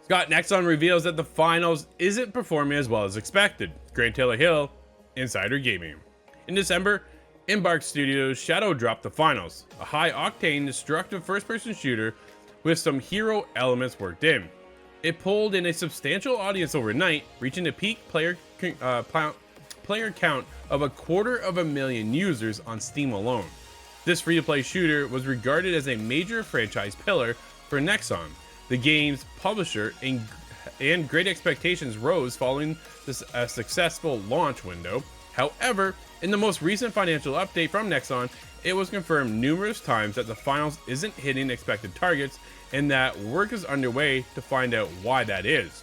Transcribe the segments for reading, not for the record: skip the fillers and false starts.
Scott, Nexon reveals that the finals isn't performing as well as expected. Grant Taylor Hill, Insider Gaming. In December, Embark Studios shadow dropped the finals, a high-octane, destructive first-person shooter with some hero elements worked in. It pulled in a substantial audience overnight, reaching a peak player count of 250,000 users on Steam alone. This free-to-play shooter was regarded as a major franchise pillar for Nexon, the game's publisher, and great expectations rose following this successful launch window. However, in the most recent financial update from Nexon, it was confirmed numerous times that the finals isn't hitting expected targets and that work is underway to find out why that is.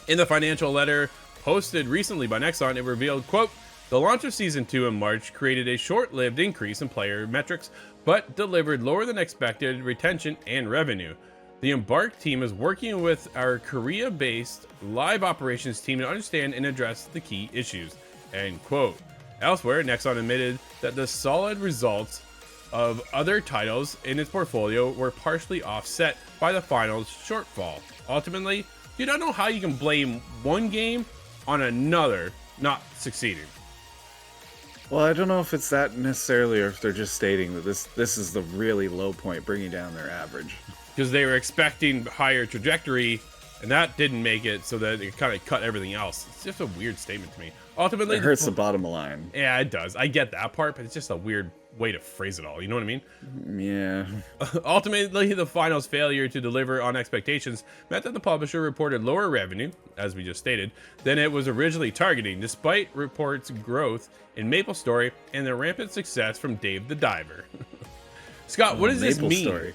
In the financial letter posted recently by Nexon, it revealed, quote, "The launch of Season 2 in March created a short-lived increase in player metrics, but delivered lower than expected retention and revenue. The Embark team is working with our Korea-based live operations team to understand and address the key issues," end quote. Elsewhere, Nexon admitted that the solid results of other titles in its portfolio were partially offset by the finals shortfall. Ultimately, you don't know how you can blame one game on another not succeeding. Well, I don't know if it's that necessarily, or if they're just stating that this is the really low point, bringing down their average. Because they were expecting higher trajectory, and that didn't make it, so that it kind of cut everything else. It's just a weird statement to me. Ultimately, It hurts the bottom line. Yeah, it does. I get that part, but it's just a weird way to phrase it all. You know what I mean? Yeah. Ultimately, the finals failure to deliver on expectations meant that the publisher reported lower revenue, as we just stated, than it was originally targeting, despite reports growth in MapleStory and the rampant success from Dave the Diver. Scott, what does this mean? Story.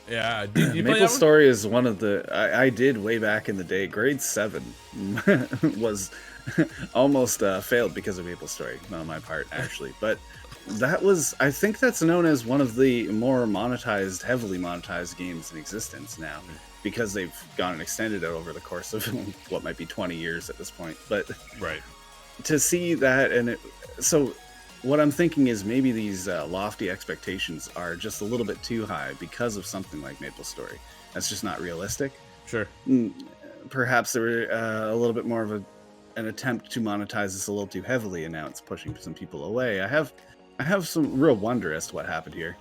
Yeah, did you play that one? MapleStory is one of the I did way back in the day. Grade 7 was almost failed because of MapleStory on my part, actually. But that was, I think that's known as one of the more monetized, heavily monetized games in existence now, because they've gone and extended it over the course of what might be 20 years at this point. But right, to see that, and so what I'm thinking is maybe these lofty expectations are just a little bit too high because of something like MapleStory. That's just not realistic. Sure. Perhaps there were a little bit more of an attempt to monetize this a little too heavily, and now it's pushing some people away. I have some real wonder as to what happened here.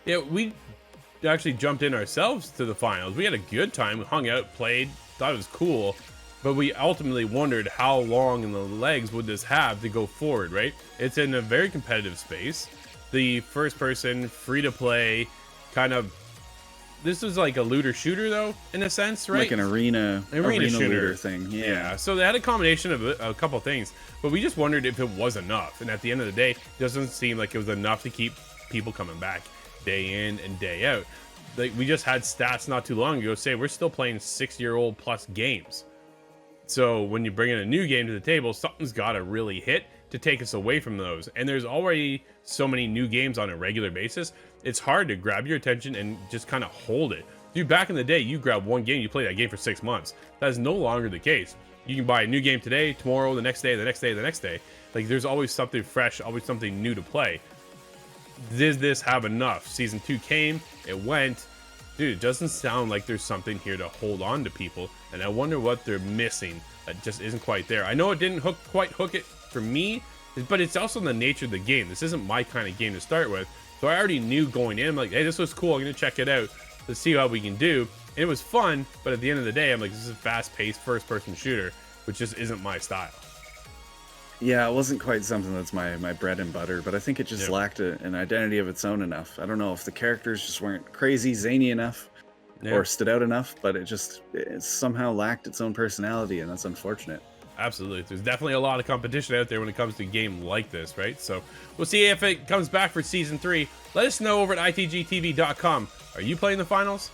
Yeah, we actually jumped in ourselves to the finals. We had a good time. We hung out, played, thought it was cool. But we ultimately wondered how long in the legs would this have to go forward, right? It's in a very competitive space. The first person, free to play, kind of, this is like a looter shooter though, in a sense, right? Like an arena shooter looter thing. Yeah. So they had a combination of a couple things, but we just wondered if it was enough. And at the end of the day, it doesn't seem like it was enough to keep people coming back day in and day out. Like, we just had stats not too long ago say we're still playing 6-year-old plus games. So when you bring in a new game to the table, something's got to really hit to take us away from those. And there's already so many new games on a regular basis. It's hard to grab your attention and just kind of hold it. Dude, back in the day, you grab one game, you play that game for 6 months. That is no longer the case. You can buy a new game today, tomorrow, the next day, the next day, the next day. Like, there's always something fresh, always something new to play. Did this have enough? Season 2 came, it went. Dude, it doesn't sound like there's something here to hold on to people, and I wonder what they're missing that just isn't quite there. I know it didn't quite hook it for me, but it's also the nature of the game. This isn't my kind of game to start with, so I already knew going in, I'm like, hey, this was cool, I'm gonna check it out to see how we can do. And it was fun, but at the end of the day, I'm like, this is a fast-paced first-person shooter, which just isn't my style. Yeah, it wasn't quite something that's my bread and butter, but I think it just lacked an identity of its own enough. I don't know if the characters just weren't crazy, zany enough or stood out enough, but it somehow lacked its own personality, and that's unfortunate. Absolutely. There's definitely a lot of competition out there when it comes to a game like this, right? So we'll see if it comes back for Season 3. Let us know over at itgtv.com. Are you playing the finals?